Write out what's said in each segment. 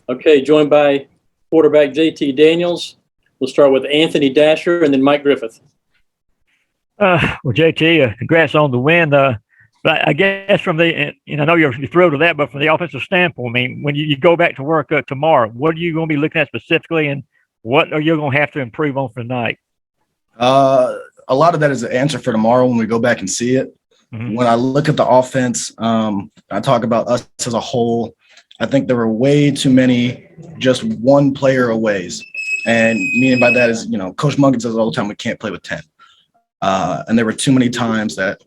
Okay, joined by quarterback JT Daniels. We'll start with Anthony Dasher and then Mike Griffith. Well, JT, congrats on the win. But I guess from the, I know you're thrilled with that, but from the offensive standpoint, I mean, when you go back to work tomorrow, what are you going to be looking at specifically, and what are you going to have to improve on for tonight? A lot of that is the answer for tomorrow when we go back and see it. Mm-hmm. When I look at the offense, I talk about us as a whole. I think there were way too many just one player aways. And meaning by that is, Coach Muggins says all the time, we can't play with 10. And there were too many times that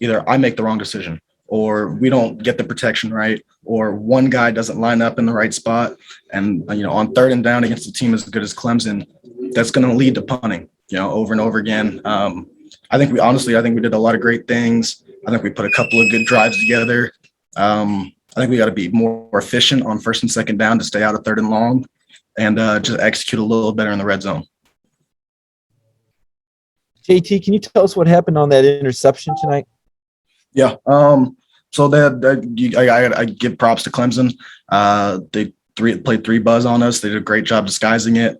either I make the wrong decision or we don't get the protection right, or one guy doesn't line up in the right spot. And, on third and down against a team as good as Clemson, that's going to lead to punting, over and over again. I think we did a lot of great things. I think we put a couple of good drives together. I think we got to be more efficient on first and second down to stay out of third and long, and just execute a little better in the red zone. JT, can you tell us what happened on that interception tonight? Yeah. So I give props to Clemson. They played three buzz on us. They did a great job disguising it.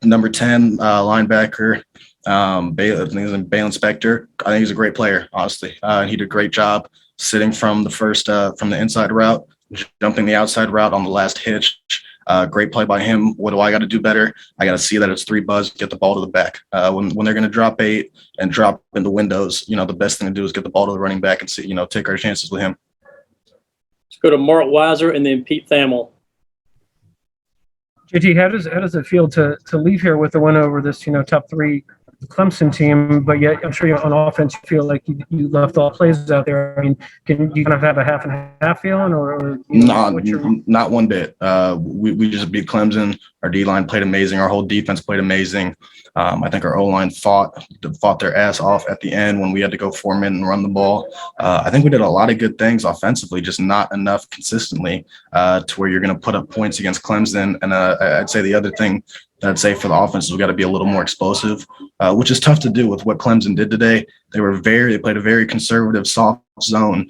Number 10 linebacker, Balen Spector. I think he's a great player, honestly. He did a great job sitting from the inside route, jumping the outside route on the last hitch. Great play by him. What do I got to do better? I got to see that it's three buzz, get the ball to the back. When they're going to drop 8 and drop in the windows, the best thing to do is get the ball to the running back and see, take our chances with him. Let's go to Mark Weiser and then Pete Thamel. JT, how does it feel to leave here with a win over this, top 3 Clemson team, but yet I'm sure on offense you feel like you left all plays out there. I mean, can you kind of have a half and half feeling, or not one bit. We just beat Clemson. Our D-line played amazing. Our whole defense played amazing. I think our O-line fought their ass off at the end when we had to go 4-minute and run the ball. I think we did a lot of good things offensively, just not enough consistently to where you're going to put up points against Clemson. And I'd say the other thing that I'd say for the offense is we got to be a little more explosive, which is tough to do with what Clemson did today. They played a very conservative, soft zone,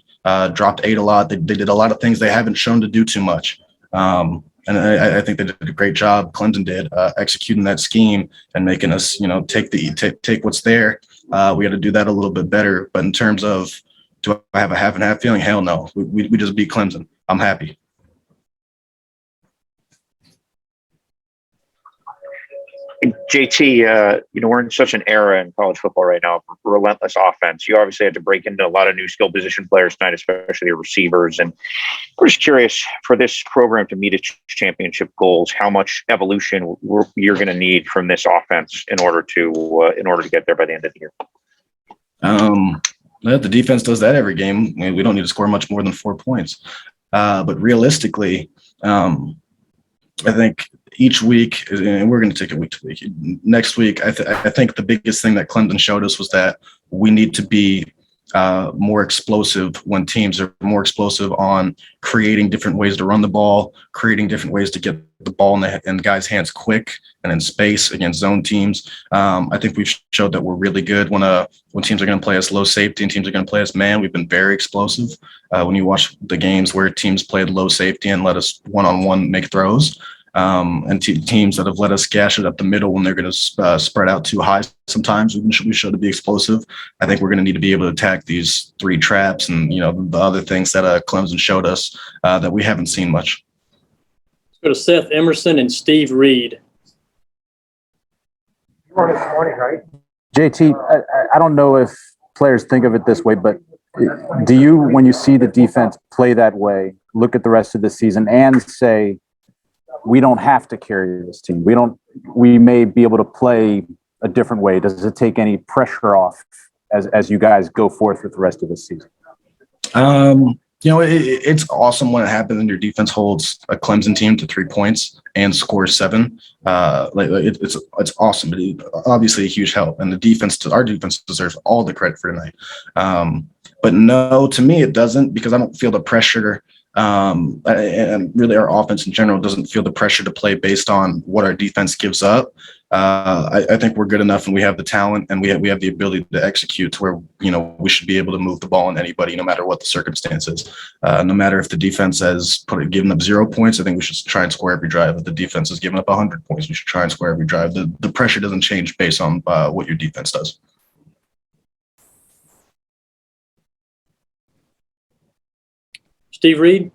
dropped 8 a lot. They did a lot of things they haven't shown to do too much. And I think they did a great job. Clemson did executing that scheme and making us, take what's there. We got to do that a little bit better. But in terms of, do I have a half and half feeling? Hell no. We just beat Clemson. I'm happy. JT, we're in such an era in college football right now, relentless offense. You obviously had to break into a lot of new skill position players tonight, especially your receivers. And we're just curious, for this program to meet its championship goals, how much evolution you're going to need from this offense in order to get there by the end of the year. The defense does that every game. We don't need to score much more than 4 points. But realistically, I think each week, and we're going to take it week to week. Next week, I think the biggest thing that Clemson showed us was that we need to be more explosive when teams are more explosive on creating different ways to run the ball, creating different ways to get the ball in the guys' hands quick and in space against zone teams. I think we've showed that we're really good when teams are going to play us low safety and teams are going to play us man. We've been very explosive. When you watch the games where teams played low safety and let us one-on-one make throws, and teams that have let us gash it up the middle when they're going to spread out too high sometimes, we show to be explosive. I think we're going to need to be able to attack these 3 traps and, the other things that Clemson showed us that we haven't seen much. Let's go to Seth Emerson and Steve Reed. Good morning, right? JT, I don't know if players think of it this way, but do you, when you see the defense play that way, look at the rest of the season and say, we don't have to carry this team. We may be able to play a different way. Does it take any pressure off as you guys go forth with the rest of the season? It's awesome when it happens and your defense holds a Clemson team to 3 points and scores 7. It's awesome. Obviously a huge help, and our defense deserves all the credit for tonight. But no, to me it doesn't, because I don't feel the pressure. And really our offense in general doesn't feel the pressure to play based on what our defense gives up. I think we're good enough, and we have the talent, and we have the ability to execute to where, you know, we should be able to move the ball on anybody, no matter what the circumstances. No matter if the defense has given up 0 points, I think we should try and score every drive. If the defense has given up 100 points, we should try and score every drive. The pressure doesn't change based on what your defense does. Steve Reed.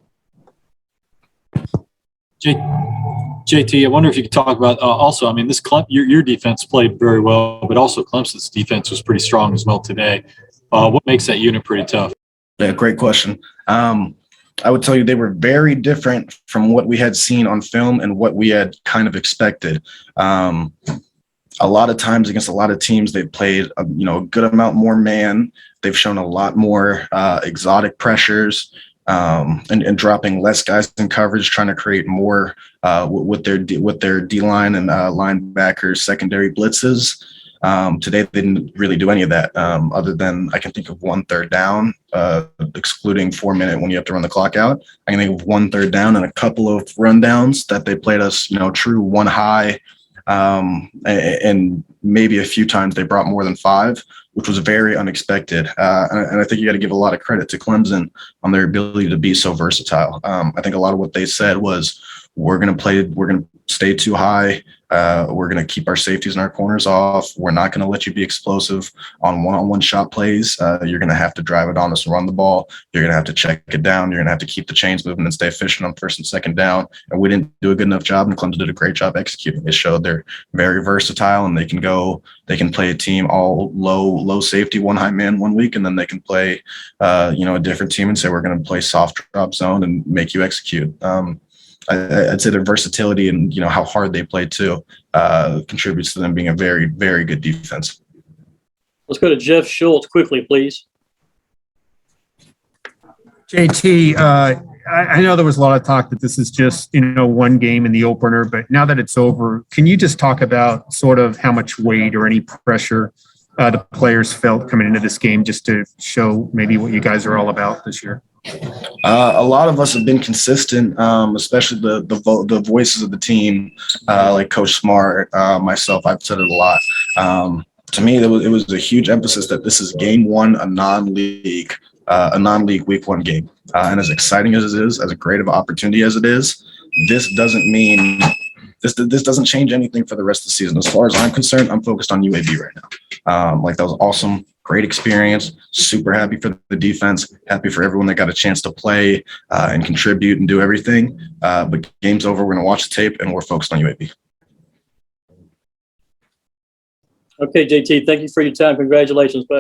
JT, I wonder if you could talk about also, I mean, your defense played very well, but also Clemson's defense was pretty strong as well today. What makes that unit pretty tough? Yeah, great question. I would tell you they were very different from what we had seen on film and what we had kind of expected. A lot of times against a lot of teams, they've played a good amount more man. They've shown a lot more exotic pressures. And dropping less guys in coverage, trying to create more with their D line and linebackers secondary blitzes. Today they didn't really do any of that, other than I can think of 1 3rd down, excluding 4-minute when you have to run the clock out. I can think of 1 3rd down and a couple of rundowns that they played us, true 1 high, and maybe a few times they brought more than 5, which was very unexpected. And I think you got to give a lot of credit to Clemson on their ability to be so versatile. I think a lot of what they said was, we're going to stay too high. We're going to keep our safeties and our corners off. We're not going to let you be explosive on one-on-one shot plays. You're going to have to drive it on us and run the ball. You're going to have to check it down. You're going to have to keep the chains moving and stay efficient on 1st and 2nd down. And we didn't do a good enough job, and Clemson did a great job executing. They showed they're very versatile, and they can play a team all low safety, 1 high man 1 week, and then they can play a different team and say, we're going to play soft drop zone and make you execute. I'd say their versatility and how hard they play too contributes to them being a very, very good defense. Let's go to Jeff Schultz quickly, please. JT, I know there was a lot of talk that this is just 1 game in the opener, but now that it's over, can you just talk about sort of how much weight or any pressure the players felt coming into this game, just to show maybe what you guys are all about this year? A lot of us have been consistent, especially the voices of the team, like Coach Smart, myself. I've said it a lot. To me, it was a huge emphasis that this is game 1, a non-league week 1 game. And as exciting as it is, as a great of opportunity as it is, this doesn't mean this doesn't change anything for the rest of the season. As far as I'm concerned, I'm focused on UAB right now. That was awesome. Great experience. Super happy for the defense. Happy for everyone that got a chance to play and contribute and do everything. But game's over. We're going to watch the tape, and we're focused on UAB. Okay, JT, thank you for your time. Congratulations, buddy.